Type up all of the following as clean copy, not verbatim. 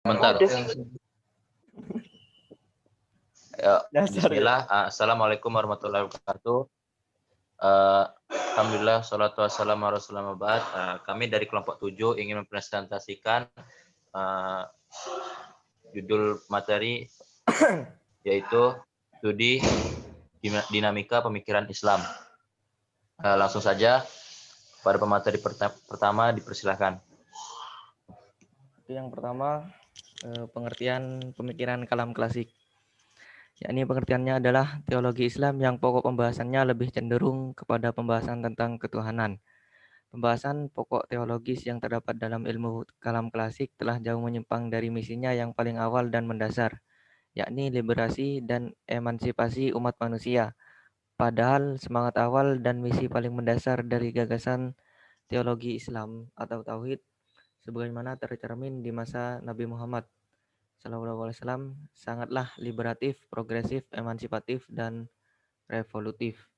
Bentar. Ya, Bismillah. Assalamualaikum warahmatullahi wabarakatuh. Alhamdulillah, salatu wassalamu ala rasulillah ba'd. Kami dari kelompok 7 ingin mempresentasikan judul materi yaitu studi dinamika pemikiran Islam. Langsung saja pada pemateri pertama dipersilahkan. Yang pertama, pengertian pemikiran kalam klasik. Yakni pengertiannya adalah teologi Islam yang pokok pembahasannya lebih cenderung kepada pembahasan tentang ketuhanan. Pembahasan pokok teologis yang terdapat dalam ilmu kalam klasik telah jauh menyimpang dari misinya yang paling awal dan mendasar, yakni liberasi dan emansipasi umat manusia. Padahal semangat awal dan misi paling mendasar dari gagasan teologi Islam atau Tauhid sebagaimana tercermin di masa Nabi Muhammad SAW sangatlah liberatif, progresif, emansipatif, dan revolutif.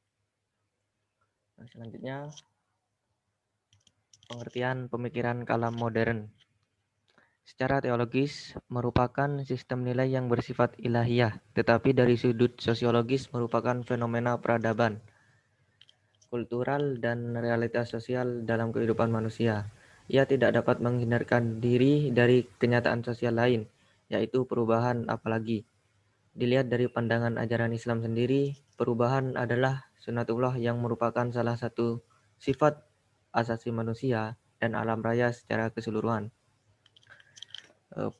Selanjutnya, pengertian pemikiran kalam modern. Secara teologis, merupakan sistem nilai yang bersifat ilahiyah, tetapi dari sudut sosiologis merupakan fenomena peradaban, kultural, dan realitas sosial dalam kehidupan manusia. Ia tidak dapat menghindarkan diri dari kenyataan sosial lain, yaitu perubahan apalagi. Dilihat dari pandangan ajaran Islam sendiri, perubahan adalah sunatullah yang merupakan salah satu sifat asasi manusia dan alam raya secara keseluruhan.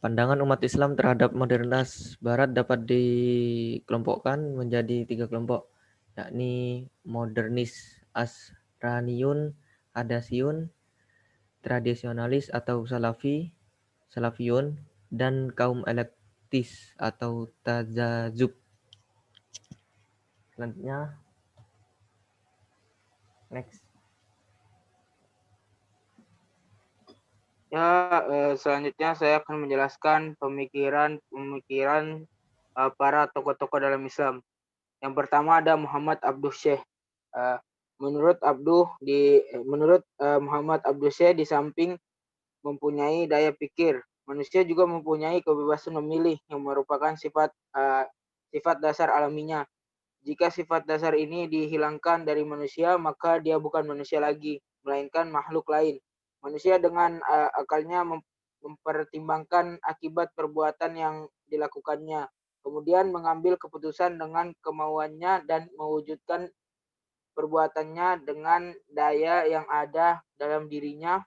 Pandangan umat Islam terhadap modernitas Barat dapat dikelompokkan menjadi 3 kelompok, yakni modernis, asraniyun, hadasiyun, tradisionalis atau salafiyun, dan kaum elektis atau tazazub. Selanjutnya, next. Selanjutnya saya akan menjelaskan pemikiran para tokoh-tokoh dalam Islam. Yang pertama ada Muhammad Abduh Syekh. Menurut Muhammad Abduh Syekh, di samping mempunyai daya pikir, manusia juga mempunyai kebebasan memilih yang merupakan sifat dasar alaminya. Jika sifat dasar ini dihilangkan dari manusia, maka dia bukan manusia lagi, melainkan makhluk lain. Manusia dengan akalnya mempertimbangkan akibat perbuatan yang dilakukannya, kemudian mengambil keputusan dengan kemauannya dan mewujudkan perbuatannya dengan daya yang ada dalam dirinya,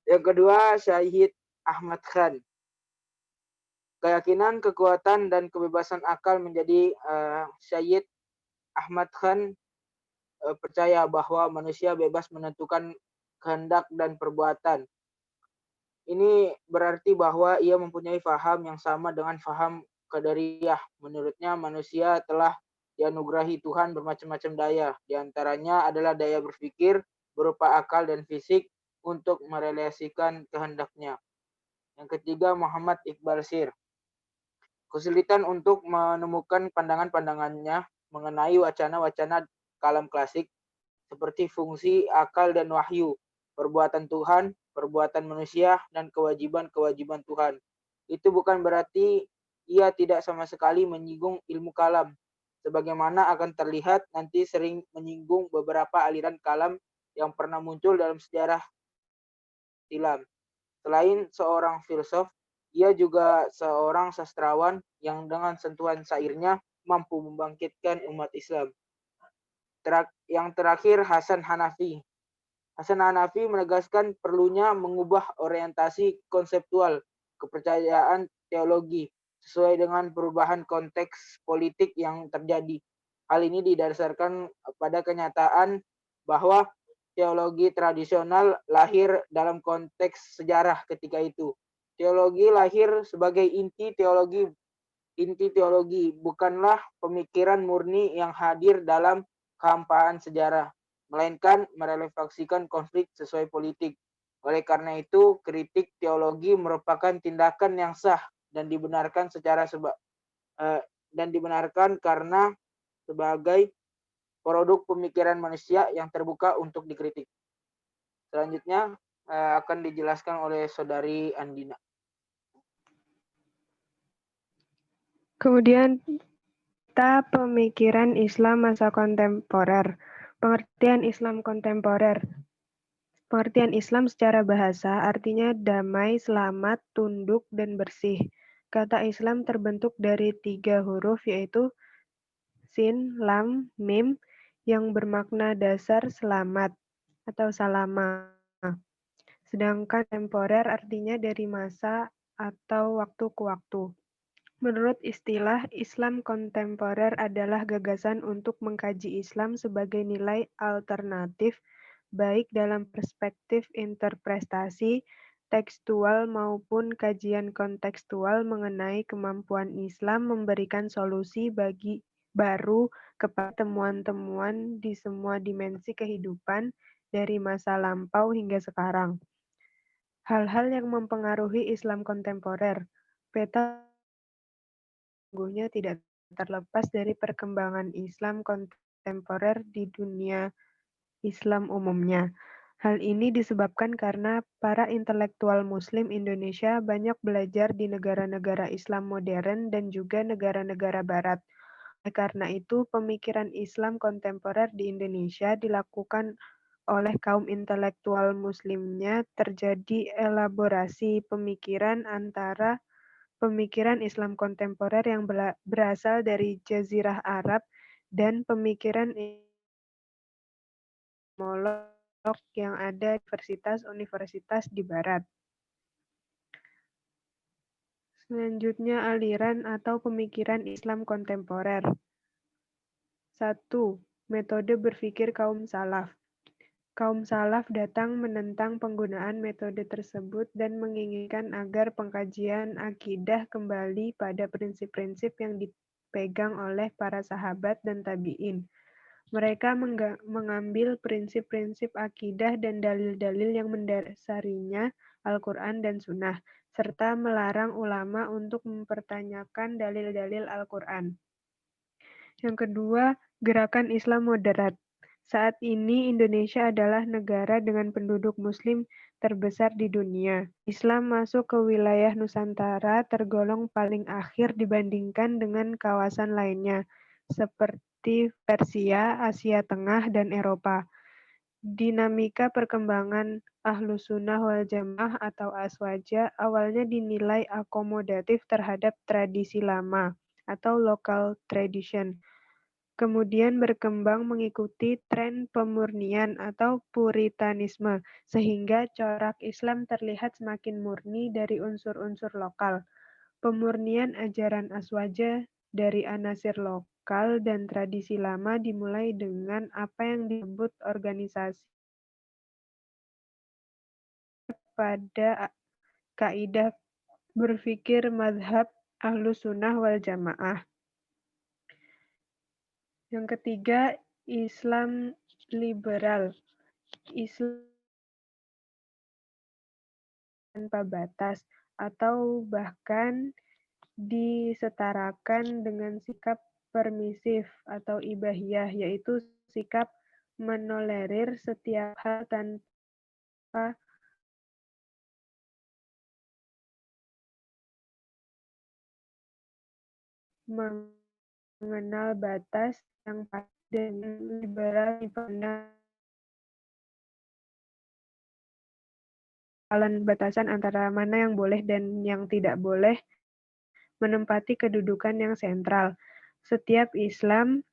Yang kedua, Syahid Ahmad Khan. Keyakinan, kekuatan, dan kebebasan akal menjadi Syahid Ahmad Khan percaya bahwa manusia bebas menentukan kehendak dan perbuatan. Ini berarti bahwa ia mempunyai faham yang sama dengan faham qadariyah. Menurutnya manusia telah dianugerahi Tuhan bermacam-macam daya. Di antaranya adalah daya berpikir berupa akal dan fisik untuk merealisasikan kehendaknya. Yang ketiga, Muhammad Iqbal Sir. Kesulitan untuk menemukan pandangan-pandangannya mengenai wacana-wacana kalam klasik seperti fungsi, akal, dan wahyu, perbuatan Tuhan, perbuatan manusia, dan kewajiban-kewajiban Tuhan. Itu bukan berarti ia tidak sama sekali menyinggung ilmu kalam, sebagaimana akan terlihat nanti sering menyinggung beberapa aliran kalam yang pernah muncul dalam sejarah Islam. Selain seorang filsuf, ia juga seorang sastrawan yang dengan sentuhan syairnya mampu membangkitkan umat Islam. Yang terakhir, Hasan Hanafi. Hasan Hanafi menegaskan perlunya mengubah orientasi konseptual kepercayaan teologi sesuai dengan perubahan konteks politik yang terjadi. Hal ini didasarkan pada kenyataan bahwa teologi tradisional lahir dalam konteks sejarah ketika itu. Teologi lahir sebagai inti teologi, bukanlah pemikiran murni yang hadir dalam kehampaan sejarah, melainkan merefleksikan konflik sesuai politik. Oleh karena itu, kritik teologi merupakan tindakan yang sah dan dibenarkan karena sebagai produk pemikiran manusia yang terbuka untuk dikritik. Selanjutnya akan dijelaskan oleh Saudari Andina. Kemudian kita pemikiran Islam masa kontemporer. Pengertian Islam kontemporer. Pengertian Islam secara bahasa artinya damai, selamat, tunduk, dan bersih. Kata Islam terbentuk dari 3 huruf yaitu sin, lam, mim yang bermakna dasar selamat atau salama. Sedangkan temporer artinya dari masa atau waktu ke waktu. Menurut istilah, Islam kontemporer adalah gagasan untuk mengkaji Islam sebagai nilai alternatif, baik dalam perspektif interpretasi, tekstual maupun kajian kontekstual mengenai kemampuan Islam memberikan solusi bagi baru kepada temuan-temuan di semua dimensi kehidupan dari masa lampau hingga sekarang. Hal-hal yang mempengaruhi Islam kontemporer. Peta sesungguhnya tidak terlepas dari perkembangan Islam kontemporer di dunia Islam umumnya. Hal ini disebabkan karena para intelektual Muslim Indonesia banyak belajar di negara-negara Islam modern dan juga negara-negara Barat. Oleh karena itu, pemikiran Islam kontemporer di Indonesia dilakukan oleh kaum intelektual Muslimnya terjadi elaborasi pemikiran antara pemikiran Islam kontemporer yang berasal dari Jazirah Arab dan pemikiran Islamolog yang ada di universitas-universitas di Barat. Selanjutnya, aliran atau pemikiran Islam kontemporer. 1. Metode berpikir kaum salaf. Kaum salaf datang menentang penggunaan metode tersebut dan menginginkan agar pengkajian akidah kembali pada prinsip-prinsip yang dipegang oleh para sahabat dan tabi'in. Mereka mengambil prinsip-prinsip akidah dan dalil-dalil yang mendasarinya Al-Quran dan Sunnah, serta melarang ulama untuk mempertanyakan dalil-dalil Al-Quran. Yang kedua, gerakan Islam moderat. Saat ini Indonesia adalah negara dengan penduduk Muslim terbesar di dunia. Islam masuk ke wilayah Nusantara tergolong paling akhir dibandingkan dengan kawasan lainnya, seperti Persia, Asia Tengah, dan Eropa. Dinamika perkembangan Ahlus Sunnah wal Jamaah atau Aswaja awalnya dinilai akomodatif terhadap tradisi lama atau local tradition. Kemudian berkembang mengikuti tren pemurnian atau puritanisme, sehingga corak Islam terlihat semakin murni dari unsur-unsur lokal. Pemurnian ajaran Aswaja dari anasir lokal dan tradisi lama dimulai dengan apa yang disebut organisasi pada kaidah berpikir mazhab Ahlus Sunnah wal Jamaah. Yang ketiga, Islam liberal. Islam tanpa batas atau bahkan disetarakan dengan sikap permisif atau ibahiyah, yaitu sikap menolerir setiap hal tanpa mengenal batas yang pasti, dan liberal dipandang batasan antara mana yang boleh dan yang tidak boleh menempati kedudukan yang sentral. Setiap Islam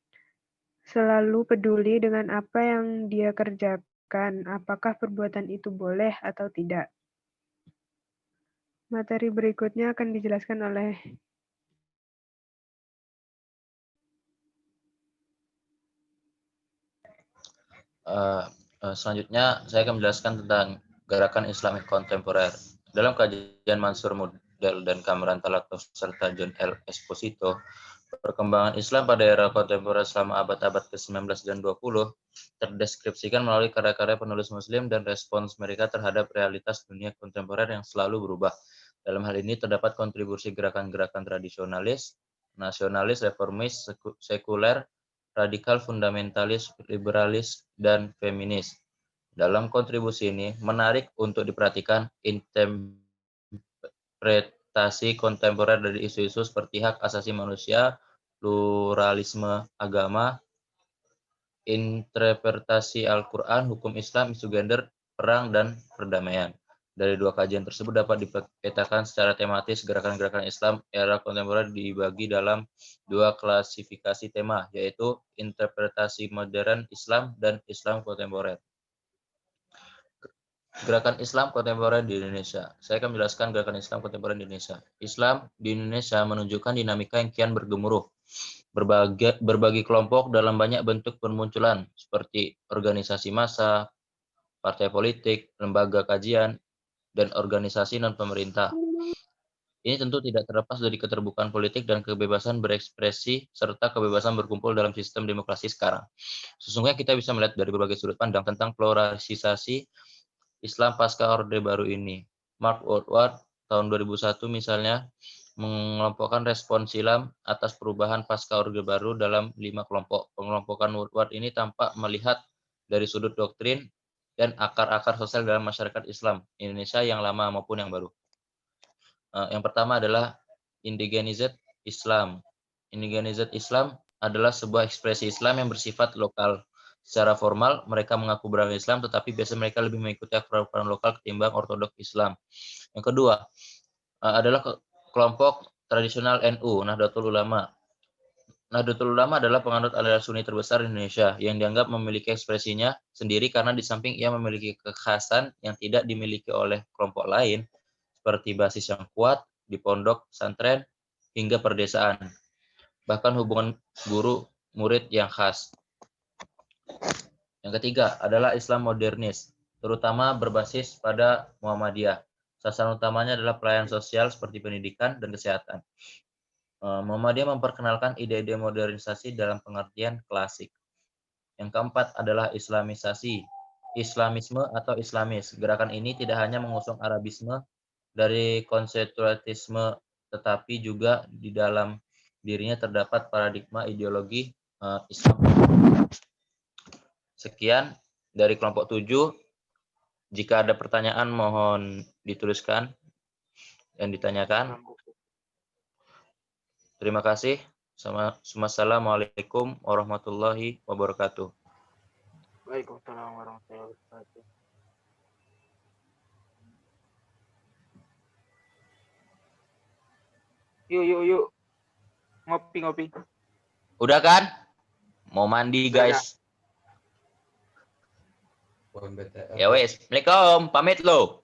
selalu peduli dengan apa yang dia kerjakan, apakah perbuatan itu boleh atau tidak. Materi berikutnya akan dijelaskan oleh Selanjutnya saya akan menjelaskan tentang gerakan Islamic kontemporer. Dalam kajian Mansur Mudel dan Kamran Talatof serta John L. Esposito, perkembangan Islam pada era kontemporer selama abad-abad ke-19 dan 20 terdeskripsikan melalui karya-karya penulis Muslim dan respons mereka terhadap realitas dunia kontemporer yang selalu berubah. Dalam hal ini terdapat kontribusi gerakan-gerakan tradisionalis, nasionalis, reformis, sekuler, radikal, fundamentalis, liberalis, dan feminis. Dalam kontribusi ini, menarik untuk diperhatikan interpretasi kontemporer dari isu-isu seperti hak asasi manusia, pluralisme agama, interpretasi Al-Quran, hukum Islam, isu gender, perang, dan perdamaian. Dari dua kajian tersebut dapat dipetakan secara tematis gerakan-gerakan Islam era kontemporer dibagi dalam dua klasifikasi tema, yaitu interpretasi modern Islam dan Islam kontemporer. Gerakan Islam kontemporer di Indonesia. Saya akan menjelaskan gerakan Islam kontemporer di Indonesia. Islam di Indonesia menunjukkan dinamika yang kian bergemuruh. Berbagi kelompok dalam banyak bentuk bermunculan, seperti organisasi massa, partai politik, lembaga kajian, dan organisasi non-pemerintah. Ini tentu tidak terlepas dari keterbukaan politik dan kebebasan berekspresi, serta kebebasan berkumpul dalam sistem demokrasi sekarang. Sesungguhnya kita bisa melihat dari berbagai sudut pandang tentang pluralisasi Islam pasca Orde Baru ini. Mark Woodward tahun 2001 misalnya mengelompokkan respon silam atas perubahan pasca Orde Baru dalam 5 kelompok. Pengelompokan Woodward ini tampak melihat dari sudut doktrin dan akar-akar sosial dalam masyarakat Islam Indonesia yang lama maupun yang baru. Yang pertama adalah indigenized Islam. Indigenized Islam adalah sebuah ekspresi Islam yang bersifat lokal. Secara formal, mereka mengaku beragama Islam, tetapi biasanya mereka lebih mengikuti aturan lokal ketimbang ortodoks Islam. Yang kedua adalah kelompok tradisional NU, Nahdlatul Ulama. Nahdlatul Ulama adalah penganut aliran Sunni terbesar di Indonesia yang dianggap memiliki ekspresinya sendiri karena di samping ia memiliki kekhasan yang tidak dimiliki oleh kelompok lain, seperti basis yang kuat di pondok, pesantren, hingga perdesaan. Bahkan hubungan guru-murid yang khas. Yang ketiga adalah Islam modernis, terutama berbasis pada Muhammadiyah. Sasaran utamanya adalah pelayanan sosial seperti pendidikan dan kesehatan. Muhammadiyah memperkenalkan ide-ide modernisasi dalam pengertian klasik. Yang keempat adalah Islamisasi, Islamisme atau Islamis. Gerakan ini tidak hanya mengusung Arabisme dari konsentrasisme, tetapi juga di dalam dirinya terdapat paradigma ideologi Islam. Sekian dari kelompok 7. Jika ada pertanyaan mohon dituliskan dan ditanyakan. Terima kasih. Assalamualaikum warahmatullahi wabarakatuh. Waalaikumsalam warahmatullahi wabarakatuh. Yuk. Ngopi. Udah kan? Mau mandi, guys. Ya wes. Assalamualaikum. Pamit lo.